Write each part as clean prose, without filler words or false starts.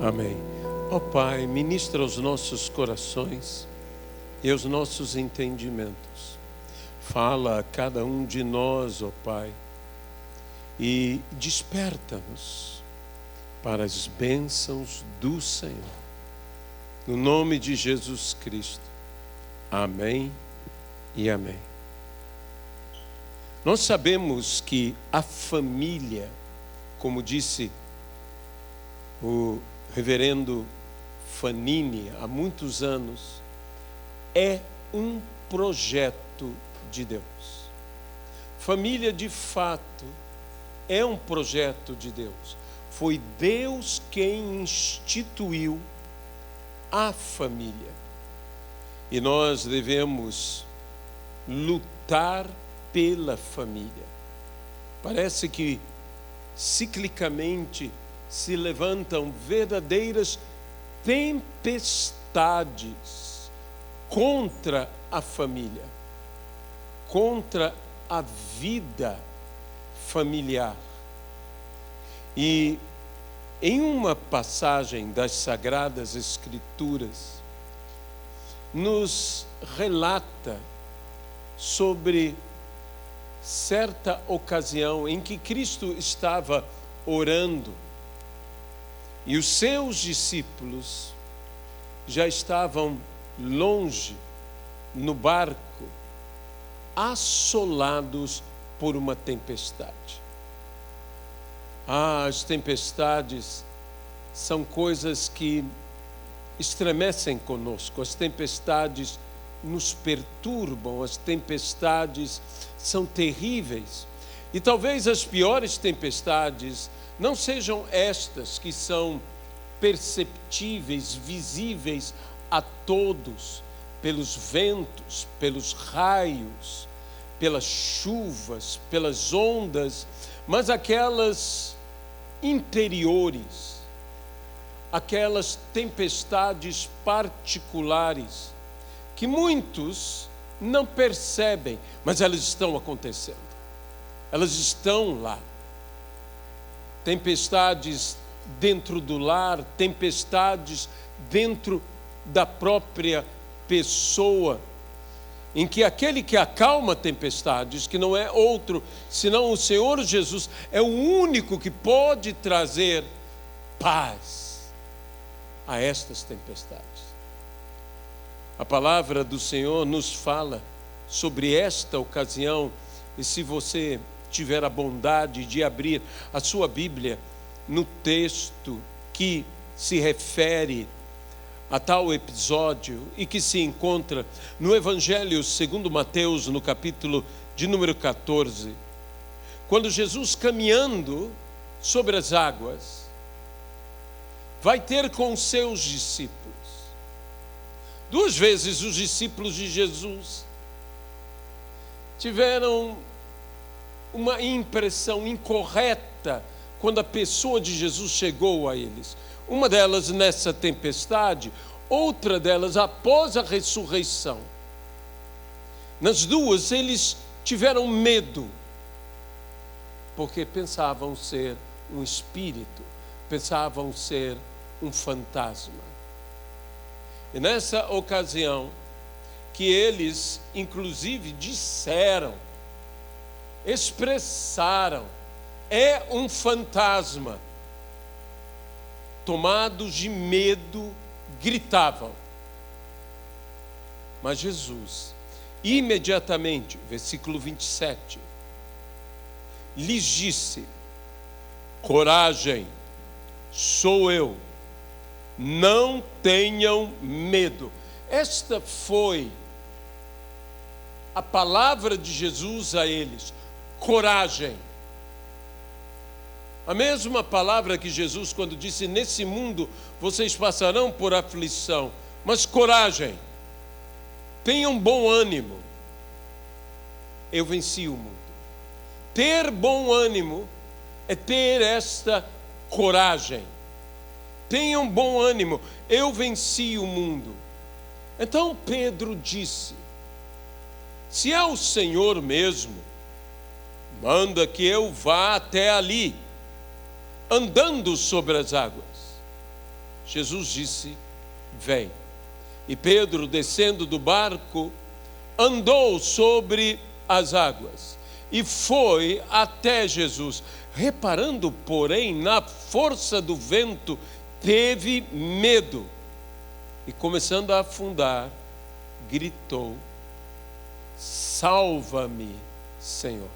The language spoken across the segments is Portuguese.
Amém. Ó Pai, ministra aos nossos corações e aos nossos entendimentos. Fala a cada um de nós, ó Pai, e desperta-nos para as bênçãos do Senhor. No nome de Jesus Cristo. Amém e amém. Nós sabemos que a família, como disse o reverendo Fanini há muitos anos, é um projeto de Deus. Família, de fato, é um projeto de Deus. Foi Deus quem instituiu a família. E nós devemos lutar pela família. Parece que ciclicamente se levantam verdadeiras tempestades contra a família, contra a vida familiar. E em uma passagem das Sagradas Escrituras, nos relata sobre certa ocasião em que Cristo estava orando e os seus discípulos já estavam longe no barco, assolados por uma tempestade. As tempestades são coisas que estremecem conosco, as tempestades nos perturbam, as tempestades são terríveis. E talvez as piores tempestades não sejam estas que são perceptíveis, visíveis a todos, pelos ventos, pelos raios, pelas chuvas, pelas ondas, mas aquelas interiores, aquelas tempestades particulares, que muitos não percebem, mas elas estão acontecendo. Elas estão lá. Tempestades dentro do lar, tempestades dentro da própria pessoa, em que aquele que acalma tempestades, que não é outro senão o Senhor Jesus, é o único que pode trazer paz a estas tempestades. A palavra do Senhor nos fala sobre esta ocasião, e se você tiver a bondade de abrir a sua Bíblia no texto que se refere a tal episódio e que se encontra no Evangelho segundo Mateus, no capítulo de número 14, quando Jesus, caminhando sobre as águas, vai ter com os seus discípulos. Duas vezes os discípulos de Jesus tiveram uma impressão incorreta quando a pessoa de Jesus chegou a eles. Uma delas nessa tempestade, outra delas após a ressurreição. Nas duas eles tiveram medo, porque pensavam ser um espírito, pensavam ser um fantasma. E nessa ocasião, que eles inclusive disseram, expressaram, é um fantasma, tomados de medo, gritavam. Mas Jesus, imediatamente, versículo 27, lhes disse: coragem, sou eu, não tenham medo. Esta foi a palavra de Jesus a eles: coragem. A mesma palavra que Jesus, quando disse: nesse mundo vocês passarão por aflição, mas coragem, tenham bom ânimo, eu venci o mundo. Ter bom ânimo é ter esta coragem. Tenham bom ânimo, eu venci o mundo. Então Pedro disse: se é o Senhor mesmo, manda que eu vá até ali, andando sobre as águas. Jesus disse: vem. E Pedro, descendo do barco, andou sobre as águas e foi até Jesus. Reparando, porém, na força do vento, teve medo e, começando a afundar, gritou: salva-me, Senhor.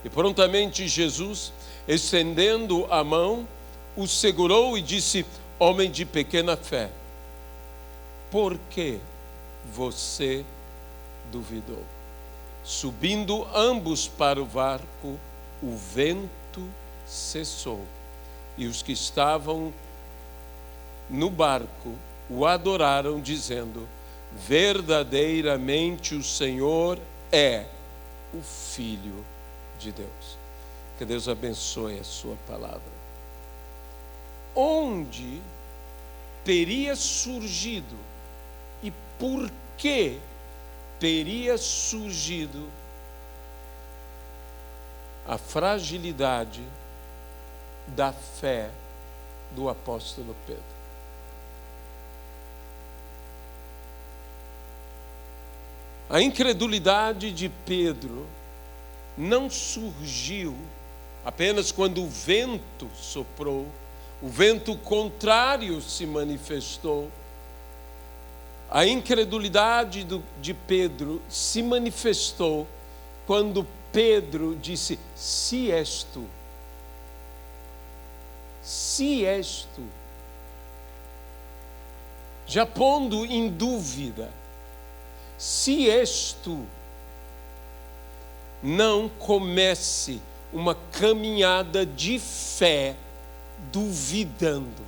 E prontamente Jesus, estendendo a mão, o segurou e disse: homem de pequena fé, por que você duvidou? Subindo ambos para o barco, o vento cessou, e os que estavam no barco o adoraram, dizendo: verdadeiramente o Senhor é o Filho de Deus. Que Deus abençoe a sua palavra. Onde teria surgido e por que teria surgido a fragilidade da fé do apóstolo Pedro? A incredulidade de Pedro não surgiu apenas quando o vento soprou, o vento contrário se manifestou. A incredulidade de Pedro se manifestou quando Pedro disse: se és tu, se és tu, já pondo em dúvida, se és tu, não comece uma caminhada de fé duvidando,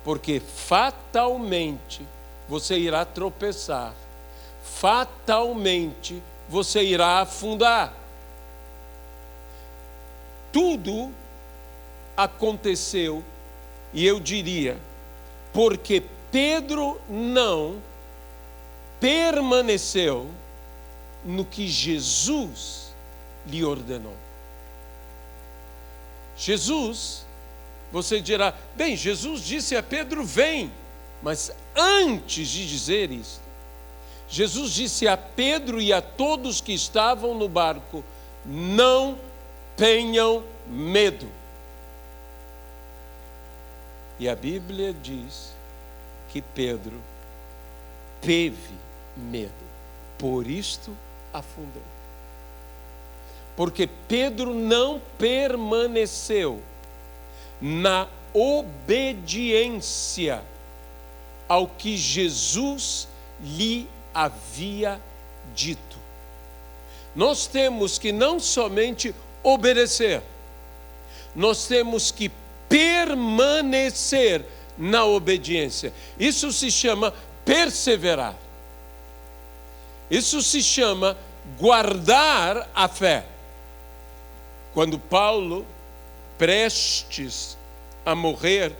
porque fatalmente você irá tropeçar, fatalmente você irá afundar. Tudo aconteceu, e eu diria, porque Pedro não permaneceu no que Jesus lhe ordenou. Jesus, você dirá, bem, Jesus disse a Pedro: vem. Mas antes de dizer isso, Jesus disse a Pedro e a todos que estavam no barco: não tenham medo. E a Bíblia diz que Pedro teve medo, por isto afundou. Porque Pedro não permaneceu na obediência ao que Jesus lhe havia dito. Nós temos que não somente obedecer, nós temos que permanecer na obediência. Isso se chama perseverar. Isso se chama guardar a fé. Quando Paulo, prestes a morrer,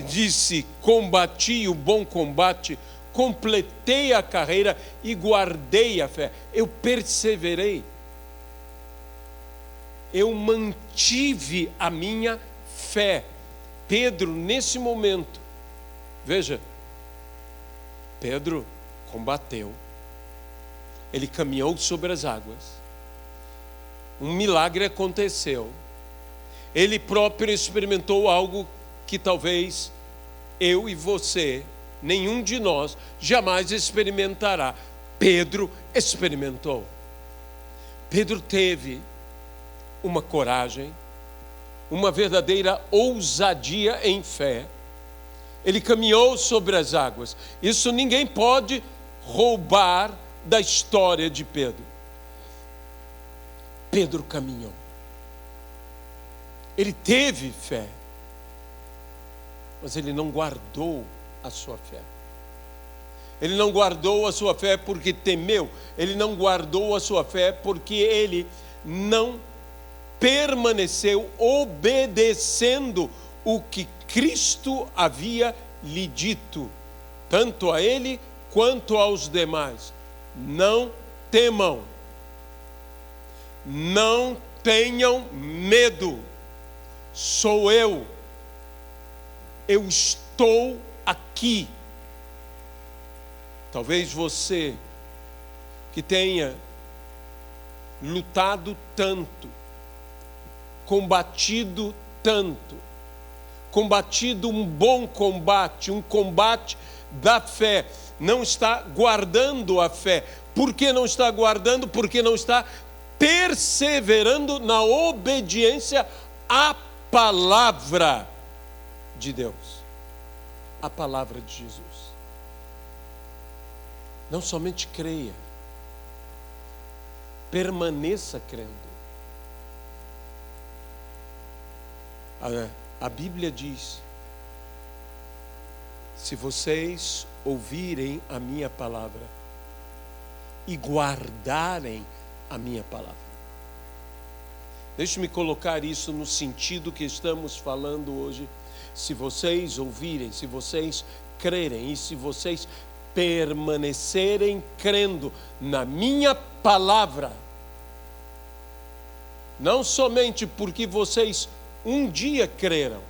disse: combati o bom combate, completei a carreira e guardei a fé. Eu perseverei. Eu mantive a minha fé. Pedro, nesse momento, veja, Pedro combateu. Ele caminhou sobre as águas. Um milagre aconteceu. Ele próprio experimentou algo que talvez eu e você, nenhum de nós, jamais experimentará. Pedro experimentou. Pedro teve uma coragem, uma verdadeira ousadia em fé. Ele caminhou sobre as águas. Isso ninguém pode roubar da história de Pedro. Pedro caminhou. Ele teve fé, mas ele não guardou a sua fé. Ele não guardou a sua fé porque temeu. Ele não guardou a sua fé porque ele não permaneceu obedecendo o que Cristo havia lhe dito, tanto a ele quanto aos demais. Não temam, não tenham medo, sou eu. eu estou aqui. Talvez você que tenha lutado tanto, combatido tanto, combatido um bom combate, um combate da fé, não está guardando a fé. Por que não está guardando? Porque não está perseverando na obediência à palavra de Deus, à palavra de Jesus. Não somente creia, permaneça crendo. A Bíblia diz: se vocês ouvirem a minha palavra e guardarem a minha palavra. Deixe-me colocar isso no sentido que estamos falando hoje. Se vocês ouvirem, se vocês crerem e se vocês permanecerem crendo na minha palavra, não somente porque vocês um dia creram,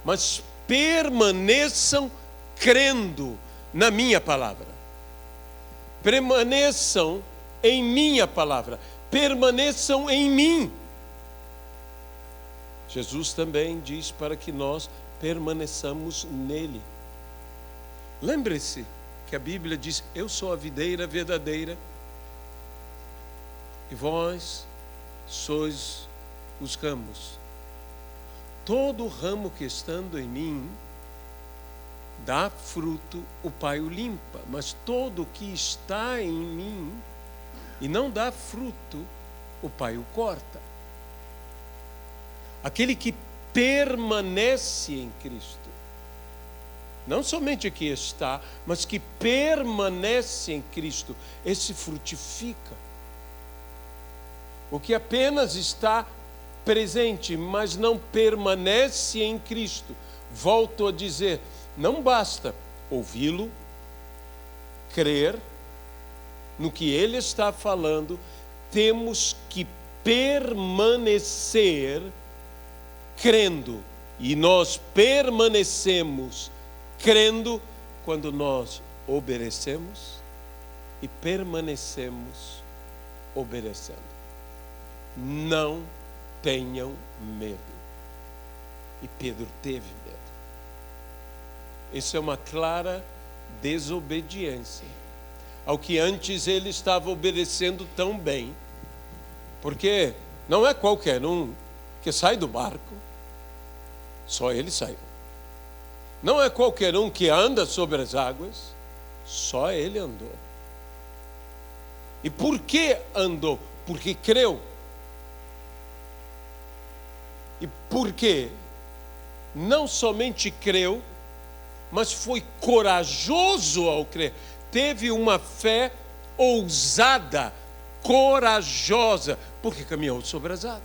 mas permaneçam crendo na minha palavra. Permaneçam em minha palavra. Permaneçam em mim. Jesus também diz para que nós permaneçamos nele. Lembre-se que a Bíblia diz: eu sou a videira verdadeira e vós sois os ramos. Todo ramo que estando em mim dá fruto, o Pai o limpa, mas todo que está em mim e não dá fruto, o Pai o corta. Aquele que permanece em Cristo, não somente aqui está, mas que permanece em Cristo, esse frutifica. O que apenas está presente, mas não permanece em Cristo, volto a dizer, não basta ouvi-lo, crer no que ele está falando, temos que permanecer crendo. E nós permanecemos crendo quando nós obedecemos e permanecemos obedecendo. Não tenham medo. E Pedro teve medo. Isso é uma clara desobediência ao que antes ele estava obedecendo tão bem. Porque não é qualquer um que sai do barco, só ele saiu. Não é qualquer um que anda sobre as águas, só ele andou. E por que andou? Porque creu. E porque não somente creu, mas foi corajoso ao crer. Teve uma fé ousada, corajosa, porque caminhou sobre as águas.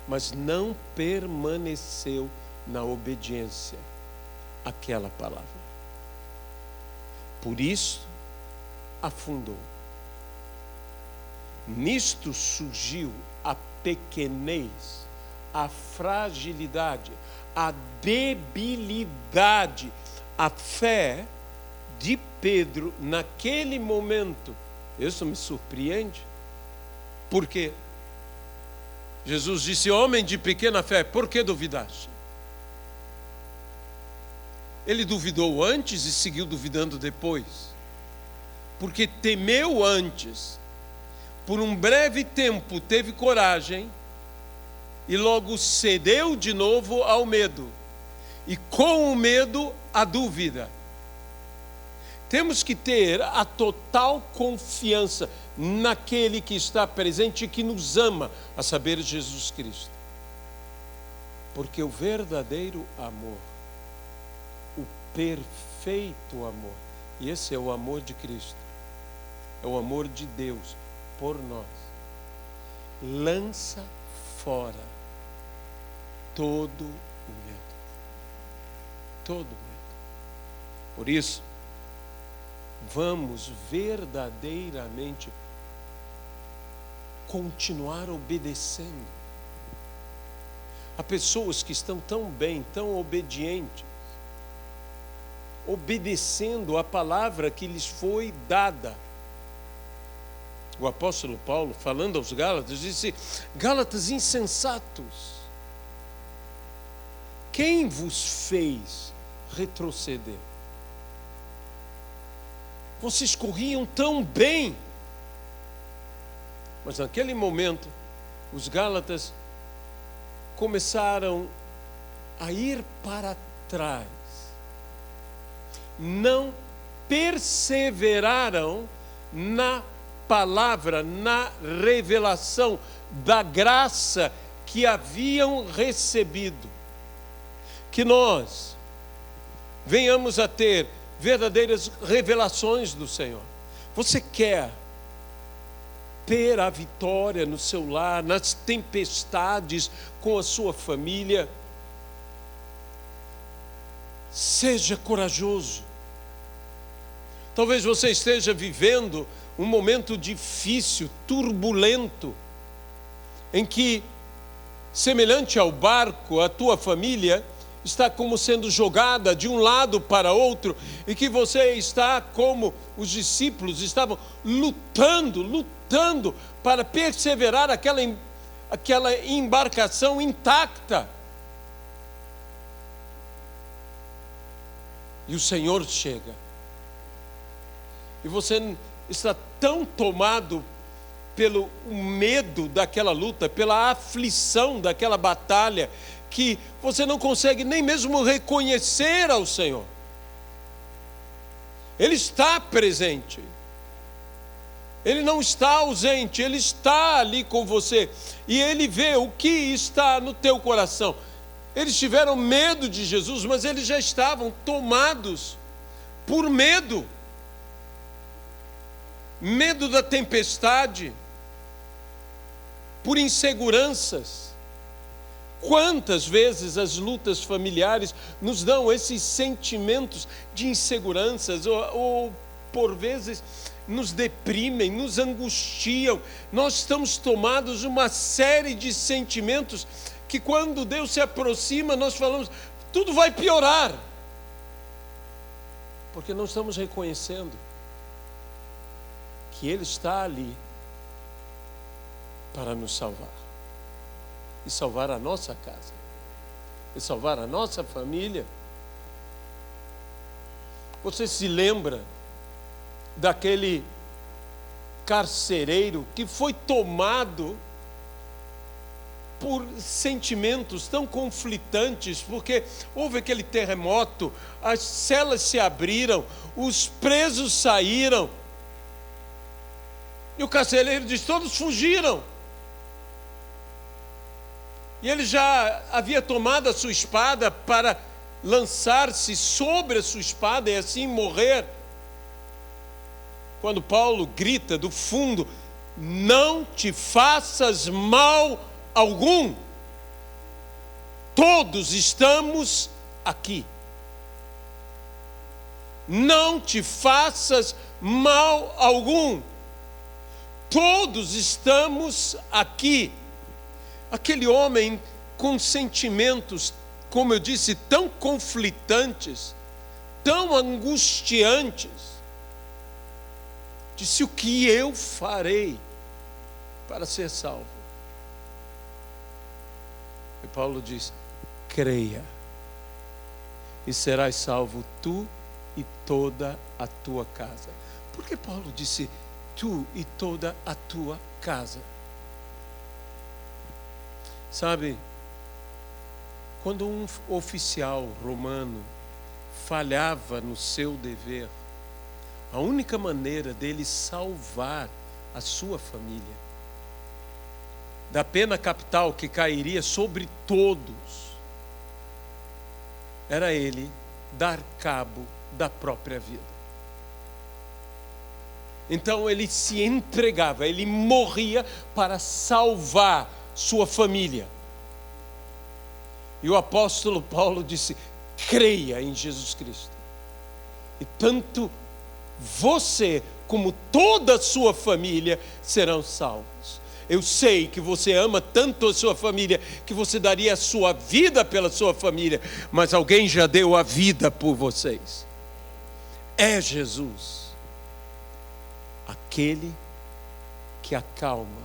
Mas não permaneceu na obediência àquela palavra. Por isso, afundou. Nisto surgiu a pequenez, a fragilidade, a debilidade. A fé de Pedro naquele momento, isso me surpreende, porque Jesus disse: homem de pequena fé, por que duvidaste? Ele duvidou antes e seguiu duvidando depois, porque temeu antes, por um breve tempo teve coragem e logo cedeu de novo ao medo, e com o medo a dúvida. Temos que ter a total confiança naquele que está presente e que nos ama, a saber, Jesus Cristo. Porque o verdadeiro amor, o perfeito amor, e esse é o amor de Cristo, é o amor de Deus por nós, lança fora todo o medo. Todo o medo. Por isso, vamos verdadeiramente continuar obedecendo. Há pessoas que estão tão bem, tão obedientes, obedecendo a palavra que lhes foi dada. O apóstolo Paulo, falando aos Gálatas, disse: Gálatas insensatos, quem vos fez retroceder? Vocês corriam tão bem. Mas naquele momento, os Gálatas começaram a ir para trás. Não perseveraram na palavra, na revelação da graça que haviam recebido. Que nós venhamos a ter verdadeiras revelações do Senhor. Você quer ter a vitória no seu lar, nas tempestades com a sua família? Seja corajoso. Talvez você esteja vivendo um momento difícil, turbulento, em que, semelhante ao barco, a tua família está como sendo jogada de um lado para outro, e que você está como os discípulos estavam lutando para perseverar aquela embarcação intacta. E o Senhor chega. E você está tão tomado pelo medo daquela luta, pela aflição daquela batalha, que você não consegue nem mesmo reconhecer ao Senhor. Ele está presente. Ele não está ausente, Ele está ali com você. E Ele vê o que está no teu coração. Eles tiveram medo de Jesus, mas eles já estavam tomados por medo. Medo da tempestade, por inseguranças. Quantas vezes as lutas familiares nos dão esses sentimentos de inseguranças, ou por vezes nos deprimem, nos angustiam. Nós estamos tomados de uma série de sentimentos que, quando Deus se aproxima, nós falamos: tudo vai piorar, porque não estamos reconhecendo que Ele está ali para nos salvar, e salvar a nossa casa, e salvar a nossa família. Você se lembra daquele carcereiro que foi tomado por sentimentos tão conflitantes, porque houve aquele terremoto, as celas se abriram, os presos saíram, e o carcereiro diz: todos fugiram. E ele já havia tomado a sua espada para lançar-se sobre a sua espada e assim morrer. Quando Paulo grita do fundo: não te faças mal algum, todos estamos aqui. Não te faças mal algum, todos estamos aqui. Aquele homem com sentimentos, como eu disse, tão conflitantes, tão angustiantes, disse: o que eu farei para ser salvo? E Paulo diz: creia, e serás salvo tu e toda a tua casa. Por que Paulo disse tu e toda a tua casa? Sabe, quando um oficial romano falhava no seu dever, a única maneira dele salvar a sua família da pena capital que cairia sobre todos era ele dar cabo da própria vida. Então ele se entregava, ele morria para salvar sua família. E o apóstolo Paulo disse: creia em Jesus Cristo, e tanto você como toda a sua família serão salvos. eu sei que você ama tanto a sua família, que você daria a sua vida pela sua família, mas alguém já deu a vida por vocês. É Jesus, aquele que acalma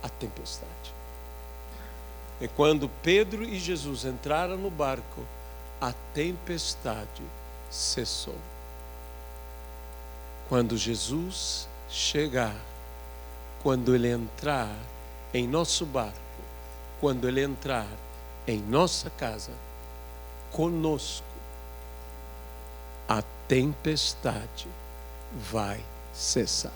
a tempestade. E quando Pedro e Jesus entraram no barco, a tempestade cessou. Quando Jesus chegar, quando Ele entrar em nosso barco, quando Ele entrar em nossa casa, conosco, a tempestade vai cessar.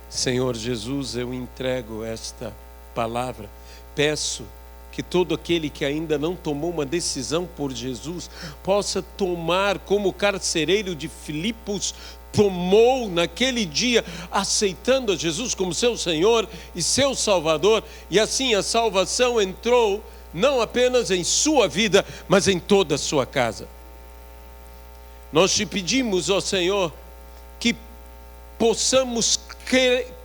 Senhor Jesus, eu entrego esta palavra. Peço que todo aquele que ainda não tomou uma decisão por Jesus possa tomar, como o carcereiro de Filipos tomou naquele dia, aceitando a Jesus como seu Senhor e seu Salvador, e assim a salvação entrou não apenas em sua vida, mas em toda a sua casa. Nós te pedimos, ó Senhor, que possamos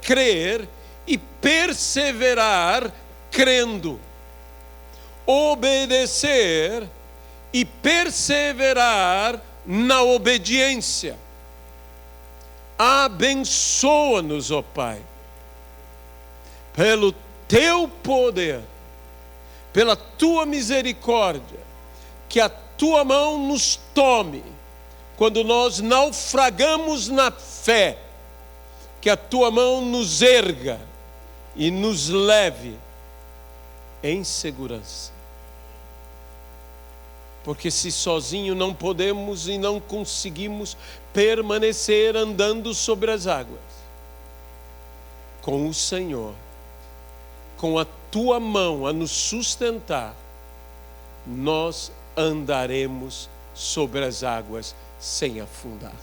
crer e perseverar crendo, obedecer e perseverar na obediência. Abençoa-nos, ó Pai, pelo teu poder, pela tua misericórdia, que a tua mão nos tome quando nós naufragamos na fé, que a tua mão nos erga e nos leve em segurança. Porque se sozinho não podemos e não conseguimos permanecer andando sobre as águas, com o Senhor, com a tua mão a nos sustentar, nós andaremos sobre as águas sem afundar.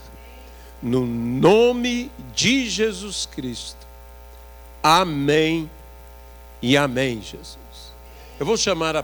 No nome de Jesus Cristo. Amém e amém, Jesus. Eu vou chamar a